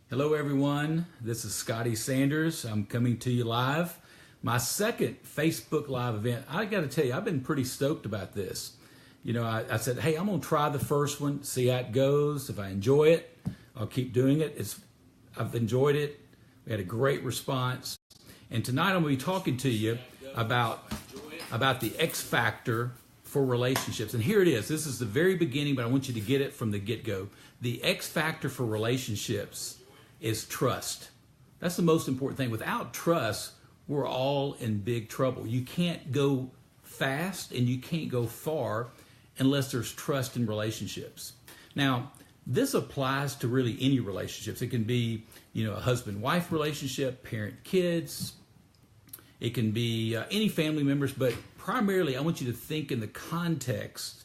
Hello everyone, this is Scotty Sanders. I'm coming to you live. My second Facebook Live event. I got to tell you, I've been pretty stoked about this. You know, I said, hey, I'm going to try the first one, see how it goes. If I enjoy it, I'll keep doing it. I've enjoyed it. We had a great response. And tonight I'm going to be talking to you about the X factor for relationships. And here it is. This is the very beginning, but I want you to get it from the get-go. The X factor for relationships is trust. That's the most important thing. Without trust, we're all in big trouble. You can't go fast and you can't go far unless there's trust in relationships. Now, this applies to really any relationships. It can be, a husband-wife relationship, parent-kids. It can be any family members, but primarily I want you to think in the context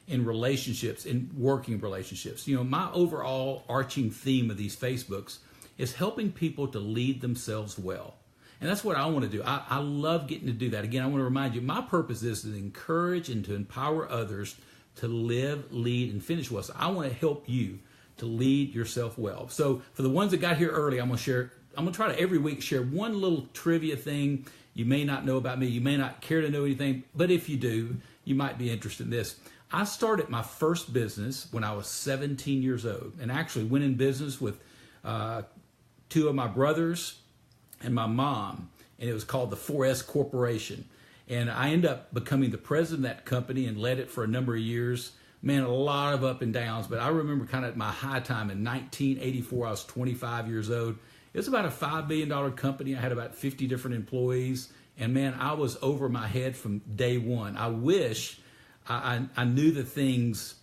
in relationships, in working relationships. My overall arching theme of these Facebooks is helping people to lead themselves well. And that's what I want to do. I love getting to do that. Again, I want to remind you, my purpose is to encourage and to empower others to live, lead, and finish well. So I want to help you to lead yourself well. So for the ones that got here early, I'm going to try to every week share one little trivia thing you may not know about me. You may not care to know anything, but if you do, you might be interested in this. I started my first business when I was 17 years old, and actually went in business with two of my brothers and my mom, and it was called the 4S Corporation. And I ended up becoming the president of that company and led it for a number of years. Man, a lot of up and downs, but I remember kind of at my high time in 1984, I was 25 years old. It was about a $5 billion company. I had about 50 different employees, and man, I was over my head from day one. I wish I knew the things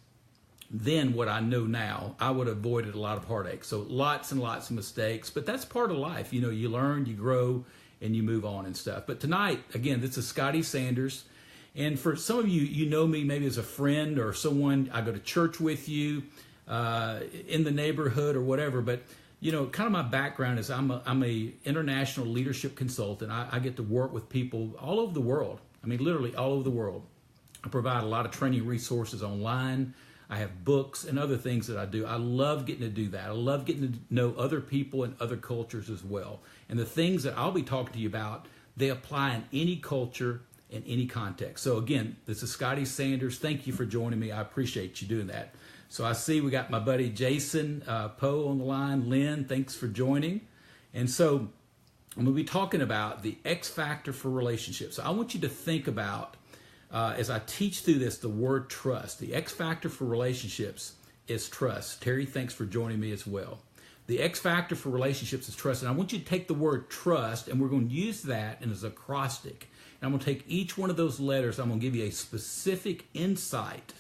then what I know now. I would have avoided a lot of heartache. So lots and lots of mistakes, but that's part of life. You learn, you grow, and you move on and stuff. But tonight, again, this is Scotty Sanders. And for some of you, you know me maybe as a friend or someone, I go to church with you in the neighborhood or whatever. But, kind of my background is I'm a international leadership consultant. I get to work with people all over the world. I mean, literally all over the world. I provide a lot of training resources online. I have books and other things that I do. I love getting to do that. I love getting to know other people and other cultures as well. And the things that I'll be talking to you about, they apply in any culture, in any context. So again, this is Scotty Sanders. Thank you for joining me. I appreciate you doing that. So I see we got my buddy Jason Poe on the line. Lynn, thanks for joining. And so I'm going to be talking about the X factor for relationships. So I want you to think about, as I teach through this, the word trust. The X factor for relationships is trust. Terry, thanks for joining me as well. The X factor for relationships is trust. And I want you to take the word trust, and we're going to use that as an acrostic. And I'm going to take each one of those letters. I'm going to give you a specific insight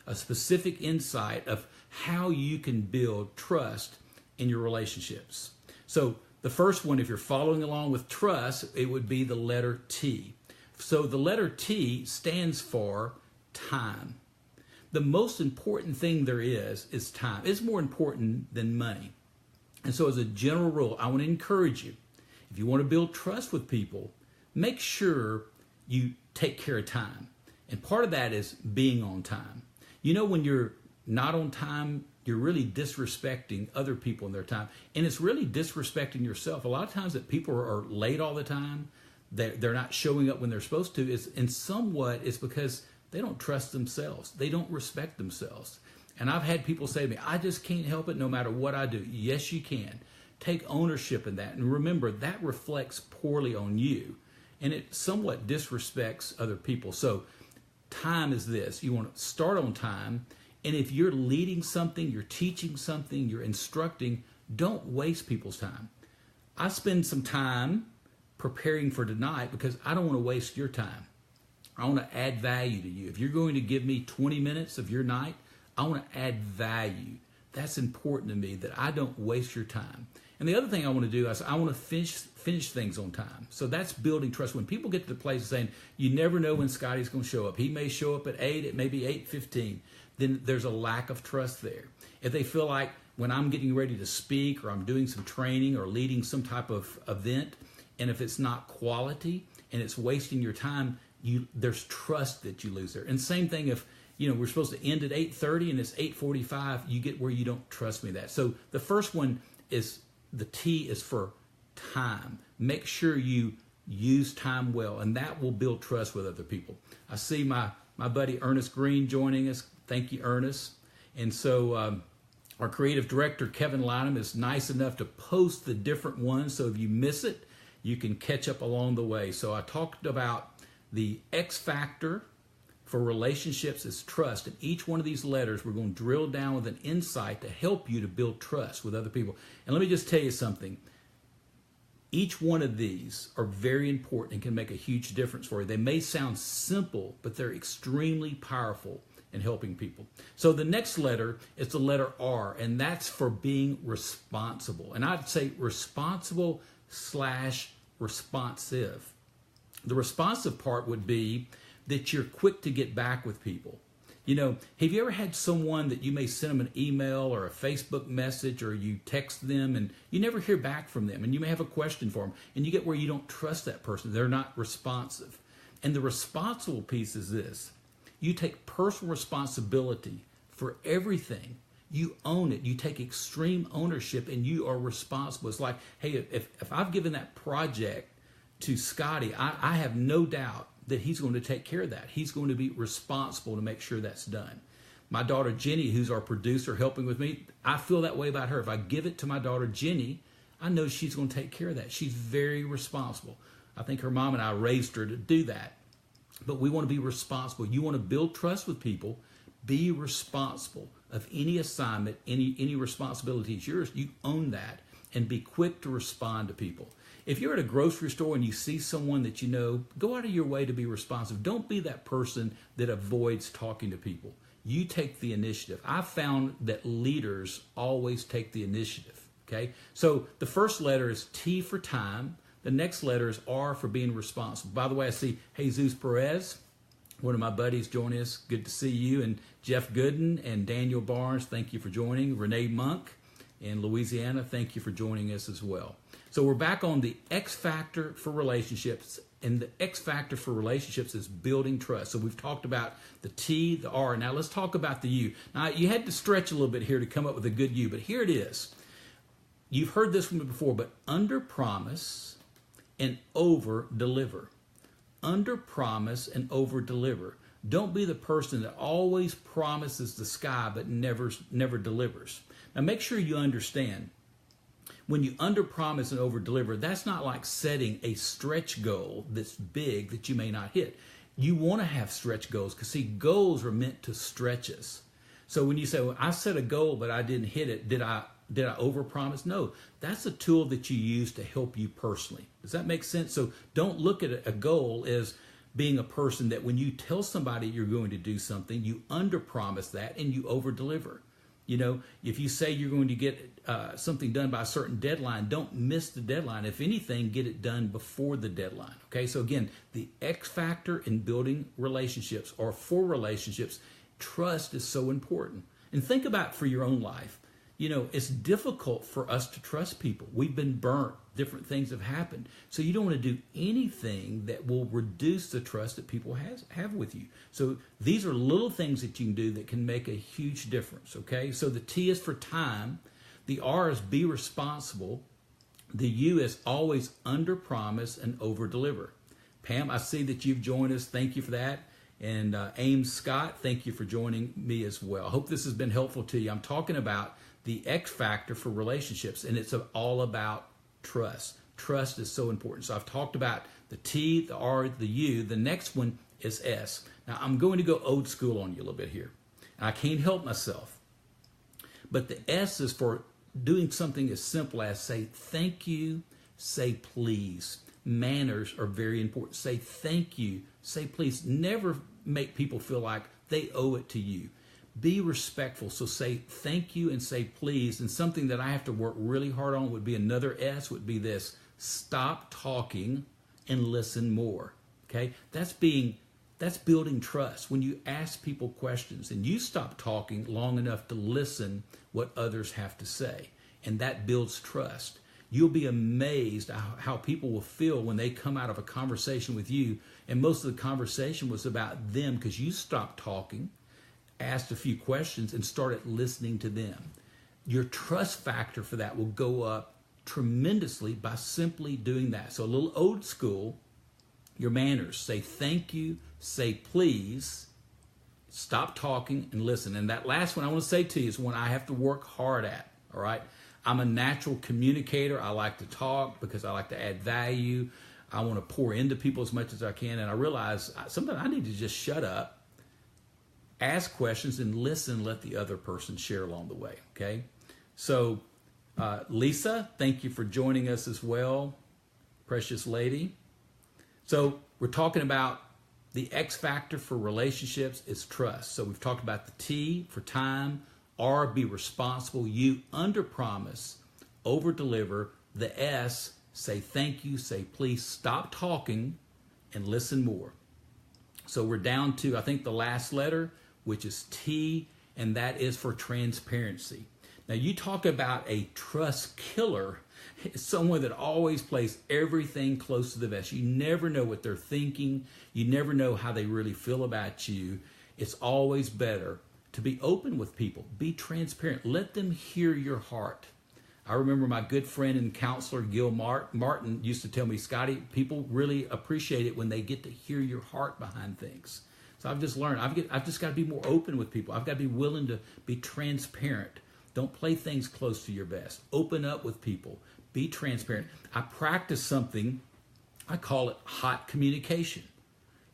of how you can build trust in your relationships. So the first one, if you're following along with trust, it would be the letter T. So the letter T stands for time. The most important thing there is time. It's more important than money. And so as a general rule, I want to encourage you, if you want to build trust with people, make sure you take care of time. And part of that is being on time. When you're not on time, you're really disrespecting other people in their time. And it's really disrespecting yourself. A lot of times that people are late all the time, they're not showing up when they're supposed to, and somewhat it's because they don't trust themselves. They don't respect themselves. And I've had people say to me, I just can't help it no matter what I do. Yes, you can. Take ownership in that. And remember, that reflects poorly on you. And it somewhat disrespects other people. So time is this. You want to start on time. And if you're leading something, you're teaching something, you're instructing, don't waste people's time. I spend some time preparing for tonight because I don't want to waste your time. I want to add value to you. If you're going to give me 20 minutes of your night, I want to add value. That's important to me, that I don't waste your time. And the other thing I want to do is I want to finish things on time. So that's building trust. When people get to the place of saying, you never know when Scotty's going to show up. He may show up at 8, it may be 8:15. Then there's a lack of trust there. If they feel like when I'm getting ready to speak or I'm doing some training or leading some type of event, and if it's not quality and it's wasting your time, there's trust that you lose there. And same thing if we're supposed to end at 8:30 and it's 8:45. You get where you don't trust me that. So the first one is the T is for time. Make sure you use time well, and that will build trust with other people. I see my buddy Ernest Green joining us. Thank you, Ernest. And so our creative director, Kevin Lynham, is nice enough to post the different ones. So if you miss it, you can catch up along the way. So I talked about the X factor for relationships is trust. And each one of these letters, we're going to drill down with an insight to help you to build trust with other people. And let me just tell you something. Each one of these are very important and can make a huge difference for you. They may sound simple, but they're extremely powerful in helping people. So the next letter is the letter R, and that's for being responsible. And I'd say responsible / responsive. The responsive part would be that you're quick to get back with people. Have you ever had someone that you may send them an email or a Facebook message, or you text them and you never hear back from them, and you may have a question for them, and you get where you don't trust that person. They're not responsive. And the responsible piece is this. You take personal responsibility for everything. You own it. You take extreme ownership, and you are responsible. It's like, hey, if I've given that project to Scotty, I have no doubt that he's going to take care of that. He's going to be responsible to make sure that's done. My daughter Jenny, who's our producer helping with me, I feel that way about her. If I give it to my daughter Jenny, I know she's going to take care of that. She's very responsible. I think her mom and I raised her to do that. But we want to be responsible. You want to build trust with people. Be responsible of any assignment, any responsibility is yours. You own that, and be quick to respond to people. If you're at a grocery store and you see someone that you know, go out of your way to be responsive. Don't be that person that avoids talking to people. You take the initiative. I've found that leaders always take the initiative, okay? So the first letter is T for time. The next letter is R for being responsible. By the way, I see Jesus Perez, one of my buddies, joining us. Good to see you. And Jeff Gooden and Daniel Barnes, thank you for joining. Renee Monk in Louisiana, thank you for joining us as well. So we're back on the X factor for relationships, and the X factor for relationships is building trust. So we've talked about the T, the R. Now let's talk about the U. Now you had to stretch a little bit here to come up with a good U, but here it is. You've heard this from me before, but under promise and over deliver. Under promise and over deliver. Don't be the person that always promises the sky but never delivers. Now make sure you understand. When you under-promise and over-deliver, that's not like setting a stretch goal that's big that you may not hit. You want to have stretch goals because, see, goals are meant to stretch us. So when you say, well, I set a goal but I didn't hit it, did I over-promise? No, that's a tool that you use to help you personally. Does that make sense? So don't look at a goal as being a person that when you tell somebody you're going to do something, you under-promise that and you over-deliver. If you say you're going to get something done by a certain deadline, don't miss the deadline. If anything, get it done before the deadline. Okay, so again, the X factor in building relationships or for relationships, trust is so important. And think about for your own life. It's difficult for us to trust people. We've been burnt. Different things have happened. So you don't want to do anything that will reduce the trust that people have with you. So these are little things that you can do that can make a huge difference, okay? So the T is for time. The R is be responsible. The U is always under promise and over deliver. Pam, I see that you've joined us. Thank you for that. And Ames Scott, thank you for joining me as well. I hope this has been helpful to you. I'm talking about the X factor for relationships, and it's all about trust. Trust is so important. So I've talked about the T, the R, the U. The next one is S. Now I'm going to go old school on you a little bit here. And I can't help myself. But the S is for doing something as simple as say thank you, say please. Manners are very important. Say thank you, say please. Never make people feel like they owe it to you. Be respectful. So say thank you and say please. And something that I have to work really hard on would be another S, would be this. Stop talking and listen more. Okay? That's building trust. When you ask people questions and you stop talking long enough to listen what others have to say. And that builds trust. You'll be amazed how people will feel when they come out of a conversation with you. And most of the conversation was about them because you stopped talking. asked a few questions and started listening to them. Your trust factor for that will go up tremendously by simply doing that. So a little old school, your manners. Say thank you, say please, stop talking and listen. And that last one I want to say to you is one I have to work hard at, all right? I'm a natural communicator. I like to talk because I like to add value. I want to pour into people as much as I can. And I realize sometimes I need to just shut up, ask questions, and listen, let the other person share along the way, okay? So, Lisa, thank you for joining us as well, precious lady. So we're talking about the X factor for relationships is trust. So we've talked about the T for time, R, be responsible, U, under promise, over deliver, the S, say thank you, say please, stop talking, and listen more. So we're down to, I think, the last letter, which is T, and that is for transparency. Now, you talk about a trust killer. It's someone that always plays everything close to the vest. You never know what they're thinking. You never know how they really feel about you. It's always better to be open with people. Be transparent. Let them hear your heart. I remember my good friend and counselor, Gil Martin, used to tell me, Scotty, people really appreciate it when they get to hear your heart behind things. So I've just learned, I've just got to be more open with people. I've got to be willing to be transparent. Don't play things close to your vest. Open up with people. Be transparent. I practice something, I call it hot communication.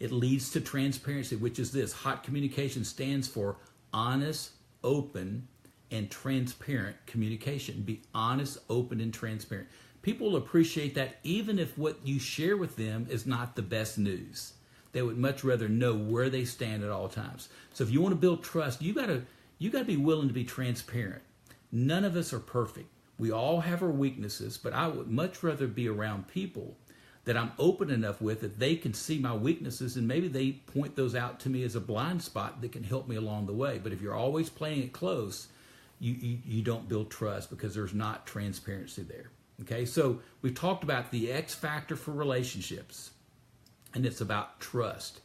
It leads to transparency, which is this. Hot communication stands for honest, open, and transparent communication. Be honest, open, and transparent. People will appreciate that even if what you share with them is not the best news. They would much rather know where they stand at all times. So if you want to build trust, you got to be willing to be transparent. None of us are perfect. We all have our weaknesses, but I would much rather be around people that I'm open enough with that they can see my weaknesses and maybe they point those out to me as a blind spot that can help me along the way. But if you're always playing it close, you don't build trust because there's not transparency there. Okay, so we've talked about the X factor for relationships, and it's about trust.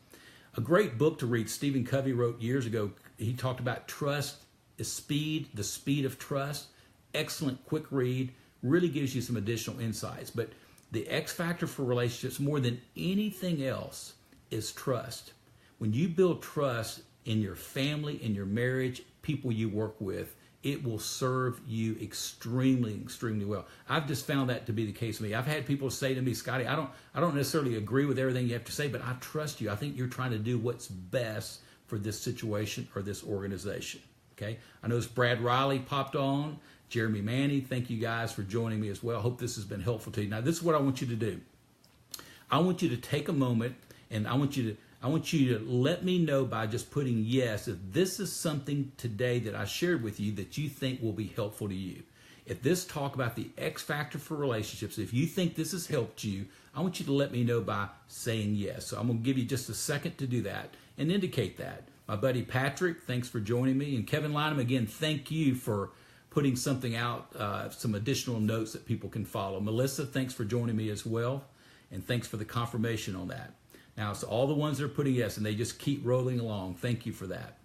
A great book to read, Stephen Covey wrote years ago. He talked about trust is speed, the speed of trust. Excellent, quick read, really gives you some additional insights. But the X factor for relationships, more than anything else, is trust. When you build trust in your family, in your marriage, people you work with, it will serve you extremely, extremely well. I've just found that to be the case with me. I've had people say to me, Scotty, I don't necessarily agree with everything you have to say, but I trust you. I think you're trying to do what's best for this situation or this organization. Okay, I noticed Brad Riley popped on, Jeremy Manny. Thank you guys for joining me as well. Hope this has been helpful to you. Now, this is what I want you to do. I want you to take a moment, and I want you to let me know by just putting yes if this is something today that I shared with you that you think will be helpful to you. If this talk about the X factor for relationships, if you think this has helped you, I want you to let me know by saying yes. So I'm going to give you just a second to do that and indicate that. My buddy Patrick, thanks for joining me. And Kevin Lynham, again, thank you for putting something out, some additional notes that people can follow. Melissa, thanks for joining me as well. And thanks for the confirmation on that. Now, so all the ones that are putting yes, and they just keep rolling along. Thank you for that.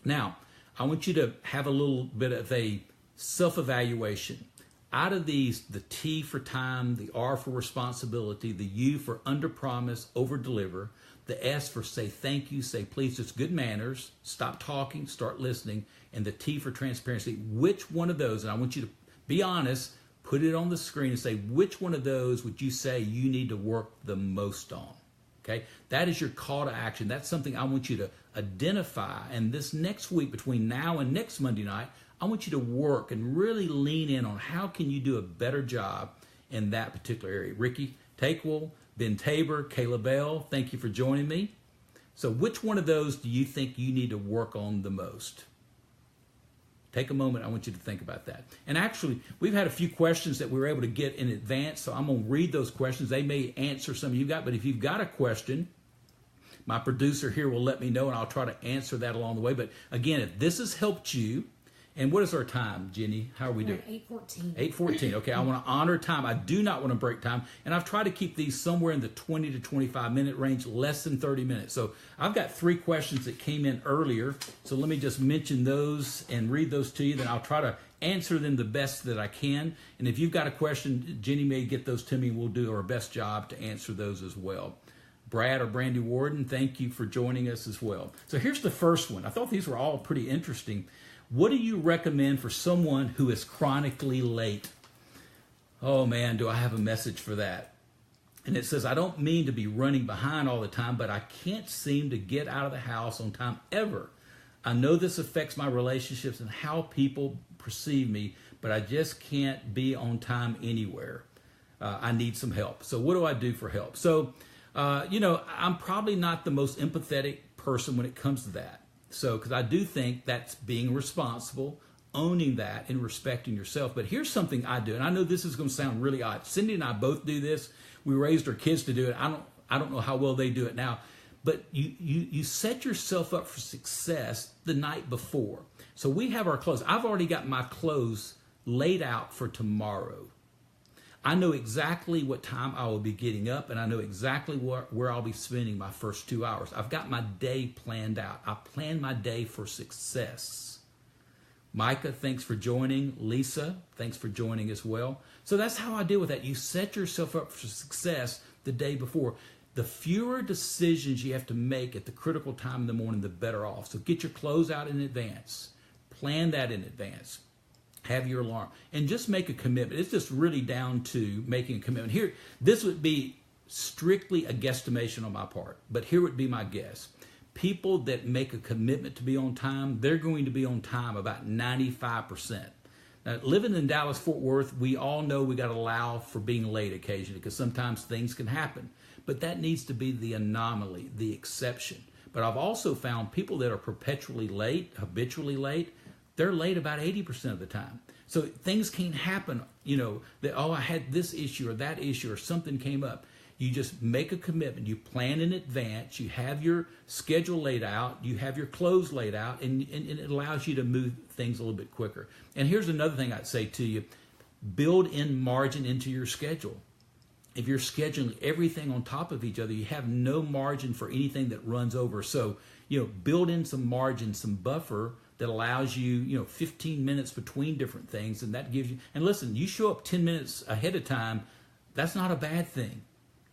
Now, I want you to have a little bit of a self-evaluation. Out of these, the T for time, the R for responsibility, the U for under promise, over deliver, the S for say thank you, say please, it's good manners, stop talking, start listening, and the T for transparency. Which one of those, and I want you to be honest, put it on the screen and say, which one of those would you say you need to work the most on? Okay, that is your call to action. That's something I want you to identify. And this next week, between now and next Monday night, I want you to work and really lean in on how can you do a better job in that particular area. Ricky Takewell, Ben Tabor, Kayla Bell, thank you for joining me. So which one of those do you think you need to work on the most? Take a moment. I want you to think about that. And actually, we've had a few questions that we were able to get in advance, so I'm going to read those questions. They may answer some of you got, but if you've got a question, my producer here will let me know, and I'll try to answer that along the way. But again, if this has helped you, And what is our time, Jenny? How are we doing? 8:14. 8:14. Okay, I want to honor time. I do not want to break time. And I've tried to keep these somewhere in the 20 to 25 minute range, less than 30 minutes. So I've got 3 questions that came in earlier. So let me just mention those and read those to you. Then I'll try to answer them the best that I can. And if you've got a question, Jenny may get those to me and we'll do our best job to answer those as well. Brad or Brandy Warden, thank you for joining us as well. So here's the first one. I thought these were all pretty interesting. What do you recommend for someone who is chronically late? Oh man, do I have a message for that. And it says, I don't mean to be running behind all the time, but I can't seem to get out of the house on time ever. I know this affects my relationships and how people perceive me, but I just can't be on time anywhere. I need some help. So what do I do for help? So, I'm probably not the most empathetic person when it comes to that. So, because I do think that's being responsible, owning that, and respecting yourself. But here's something I do, and I know this is going to sound really odd. Cindy and I both do this. We raised our kids to do it. I don't know how well they do it now. But you set yourself up for success the night before. So we have our clothes. I've already got my clothes laid out for tomorrow. I know exactly what time I will be getting up, and I know exactly where I'll be spending my first 2 hours. I've got my day planned out. I plan my day for success. Micah, thanks for joining. Lisa, thanks for joining as well. So that's how I deal with that. You set yourself up for success the day before. The fewer decisions you have to make at the critical time in the morning, the better off. So get your clothes out in advance. Plan that in advance. Have your alarm and just make a commitment. It's just really down to making a commitment. Here, this would be strictly a guesstimation on my part, but here would be my guess. People that make a commitment to be on time, they're going to be on time about 95%. Now, living in Dallas-Fort Worth, we all know we got to allow for being late occasionally because sometimes things can happen, but that needs to be the anomaly, the exception. But I've also found people that are perpetually late, habitually late, they're late about 80% of the time. So things can happen, that, I had this issue or that issue or something came up. You just make a commitment. You plan in advance. You have your schedule laid out. You have your clothes laid out, and it allows you to move things a little bit quicker. And here's another thing I'd say to you. Build in margin into your schedule. If you're scheduling everything on top of each other, you have no margin for anything that runs over. So, build in some margin, some buffer that allows you, 15 minutes between different things, and that gives you, and listen, you show up 10 minutes ahead of time, that's not a bad thing.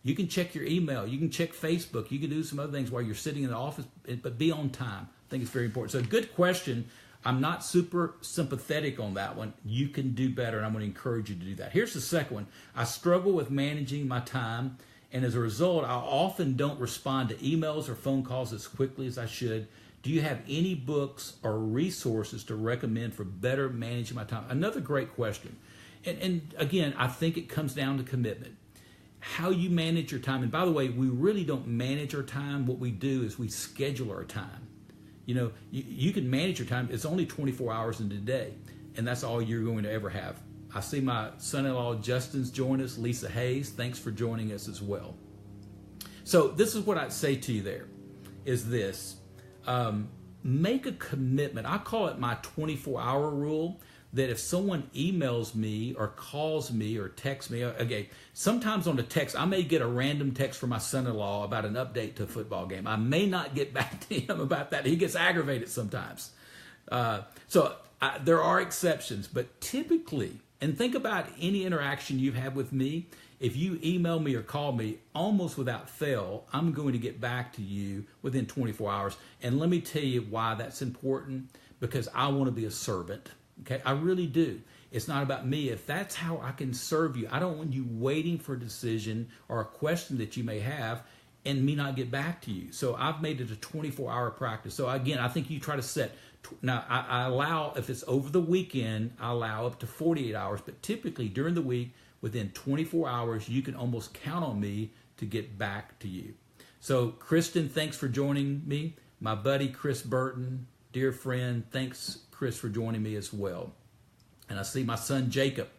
You can check your email, you can check Facebook, you can do some other things while you're sitting in the office, but be on time. I think it's very important. So good question. I'm not super sympathetic on that one. You can do better, and I'm going to encourage you to do that. Here's the second one. I struggle with managing my time, and as a result, I often don't respond to emails or phone calls as quickly as I should. Do you have any books or resources to recommend for better managing my time? Another great question. And again, I think it comes down to commitment. How you manage your time. And by the way, we really don't manage our time. What we do is we schedule our time. You can manage your time. It's only 24 hours in a day, and that's all you're going to ever have. I see my son-in-law Justin's joined us. Lisa Hayes, thanks for joining us as well. So this is what I'd say to you there, is this. Make a commitment. I call it my 24-hour rule, that if someone emails me or calls me or texts me, okay, sometimes on the text, I may get a random text from my son-in-law about an update to a football game. I may not get back to him about that. He gets aggravated sometimes. There are exceptions, but typically, and think about any interaction you've had with me, if you email me or call me, almost without fail, I'm going to get back to you within 24 hours. And let me tell you why that's important, because I want to be a servant. Okay, I really do. It's not about me. If that's how I can serve you, I don't want you waiting for a decision or a question that you may have and me not get back to you. So I've made it a 24-hour practice. So again, I think you try to set, now I allow, if it's over the weekend, I allow up to 48 hours, but typically during the week, within 24 hours, you can almost count on me to get back to you. So Kristen, thanks for joining me. My buddy Chris Burton, dear friend, thanks Chris for joining me as well. And I see my son Jacob.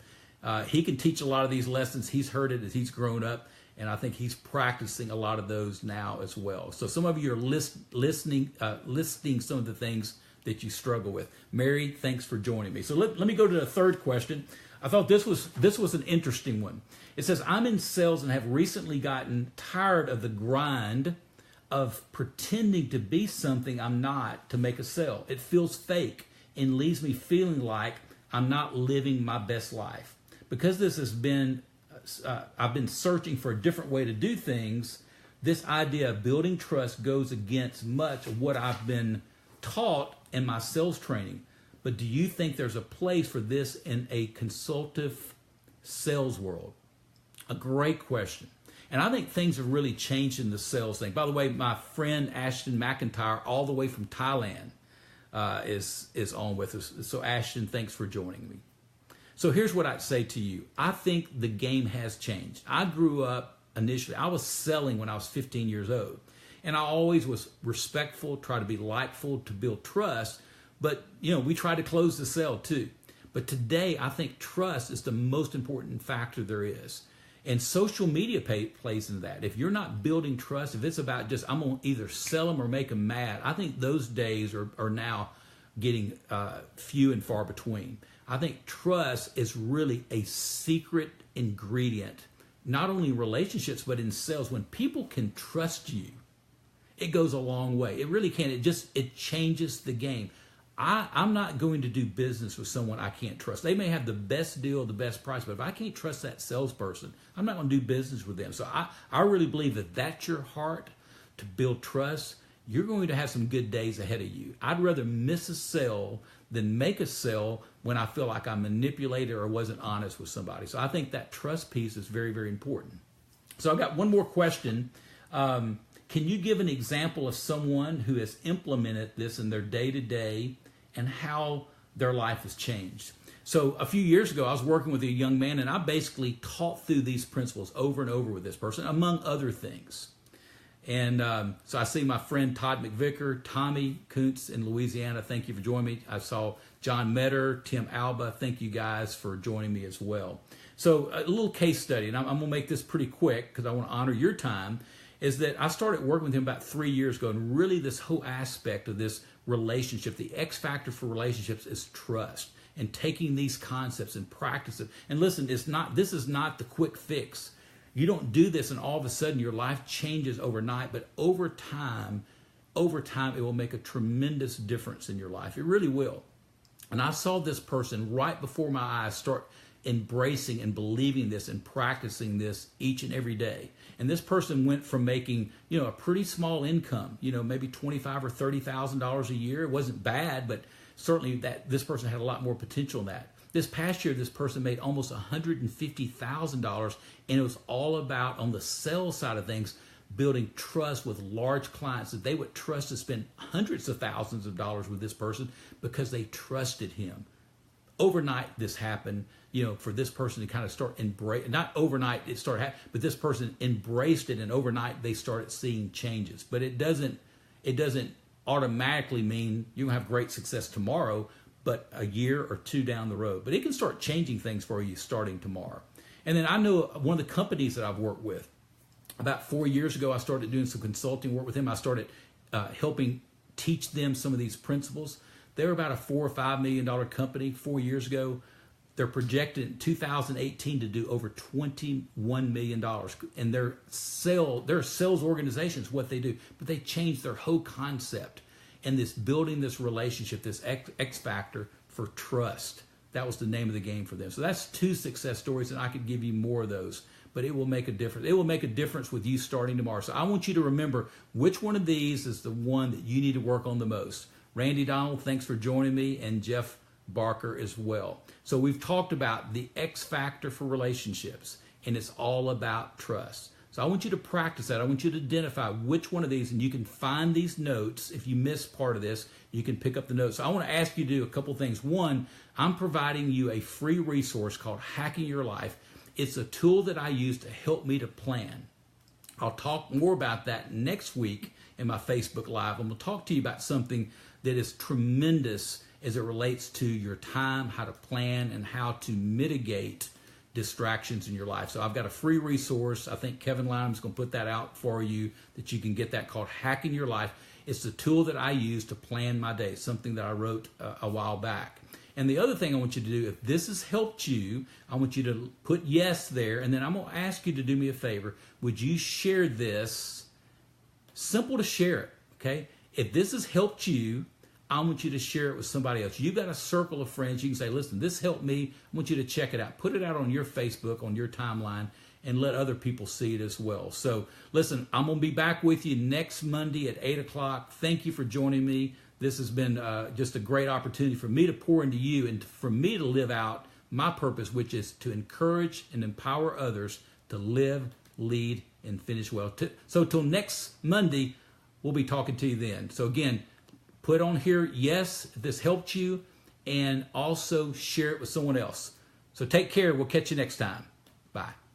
He can teach a lot of these lessons. He's heard it as he's grown up, and I think he's practicing a lot of those now as well. So some of you are listing some of the things that you struggle with. Mary, thanks for joining me. So let me go to the third question. I thought this was an interesting one. It says, I'm in sales and have recently gotten tired of the grind of pretending to be something I'm not to make a sale. It feels fake and leaves me feeling like I'm not living my best life. Because this has been, I've been searching for a different way to do things. This idea of building trust goes against much of what I've been taught in my sales training. But do you think there's a place for this in a consultative sales world? A great question. And I think things have really changed in the sales thing. By the way, my friend Ashton McIntyre, all the way from Thailand, is on with us. So Ashton, thanks for joining me. So here's what I'd say to you. I think the game has changed. I grew up initially, I was selling when I was 15 years old. And I always was respectful, try to be likeful, to build trust. But, we try to close the sale too. But today, I think trust is the most important factor there is. And social media plays into that. If you're not building trust, if it's about just, I'm going to either sell them or make them mad, I think those days are now getting few and far between. I think trust is really a secret ingredient, not only in relationships, but in sales. When people can trust you, it goes a long way. It really can. It changes the game. I'm not going to do business with someone I can't trust. They may have the best deal, the best price, but if I can't trust that salesperson, I'm not going to do business with them. So I really believe that that's your heart to build trust. You're going to have some good days ahead of you. I'd rather miss a sale than make a sale when I feel like I'm manipulated or wasn't honest with somebody. So I think that trust piece is very, very important. So I've got one more question. Can you give an example of someone who has implemented this in their day-to-day and how their life has changed? So a few years ago, I was working with a young man, and I basically taught through these principles over and over with this person, among other things. And so I see my friend Todd McVicker, Tommy Kuntz in Louisiana. Thank you for joining me. I saw John Metter, Tim Alba. Thank you guys for joining me as well. So a little case study, and I'm going to make this pretty quick because I want to honor your time, is that I started working with him about 3 years ago, and really this whole aspect of this relationship, the X factor for relationships is trust, and taking these concepts and practice it. And listen, this is not the quick fix. You don't do this and all of a sudden your life changes overnight, but over time it will make a tremendous difference in your life. It really will. And I saw this person right before my eyes start embracing and believing this and practicing this each and every day. And this person went from making, a pretty small income, maybe $25,000 or $30,000 a year. It wasn't bad, but certainly that this person had a lot more potential in that. This past year, this person made almost $150,000, and it was all about, on the sales side of things, building trust with large clients that they would trust to spend hundreds of thousands of dollars with this person because they trusted him. Overnight, this happened, for this person to kind of start not overnight it started happening, but this person embraced it, and overnight they started seeing changes. But it doesn't automatically mean you're going to have great success tomorrow, but a year or two down the road. But it can start changing things for you starting tomorrow. And then I know one of the companies that I've worked with, about 4 years ago, I started doing some consulting work with him. I started helping teach them some of these principles. They're about a $4 or $5 million company 4 years ago. They're projected in 2018 to do over $21 million. And their sales organizations, what they do, but they changed their whole concept. And this building this relationship, this X factor for trust. That was the name of the game for them. So that's 2 success stories, and I could give you more of those. But it will make a difference. It will make a difference with you starting tomorrow. So I want you to remember which one of these is the one that you need to work on the most. Randy Donald, thanks for joining me, and Jeff Barker as well. So we've talked about the X factor for relationships, and it's all about trust. So I want you to practice that. I want you to identify which one of these, and you can find these notes. If you miss part of this, you can pick up the notes. So I want to ask you to do a couple things. One, I'm providing you a free resource called Hacking Your Life. It's a tool that I use to help me to plan. I'll talk more about that next week in my Facebook Live. I'm going to talk to you about something that is tremendous as it relates to your time, how to plan, and how to mitigate distractions in your life. So I've got a free resource. I think Kevin Lyman's going to put that out for you, that you can get that, called Hacking Your Life. It's the tool that I use to plan my day, something that I wrote a while back. And the other thing I want you to do, if this has helped you, I want you to put yes there, and then I'm going to ask you to do me a favor. Would you share this? Simple to share it, okay? If this has helped you, I want you to share it with somebody else. You've got a circle of friends. You can say, listen, this helped me. I want you to check it out. Put it out on your Facebook, on your timeline, and let other people see it as well. So, listen, I'm going to be back with you next Monday at 8 o'clock. Thank you for joining me. This has been just a great opportunity for me to pour into you and for me to live out my purpose, which is to encourage and empower others to live, lead, and finish well. So till next Monday, we'll be talking to you then. So again, put on here, yes, if this helped you, and also share it with someone else. So take care. We'll catch you next time. Bye.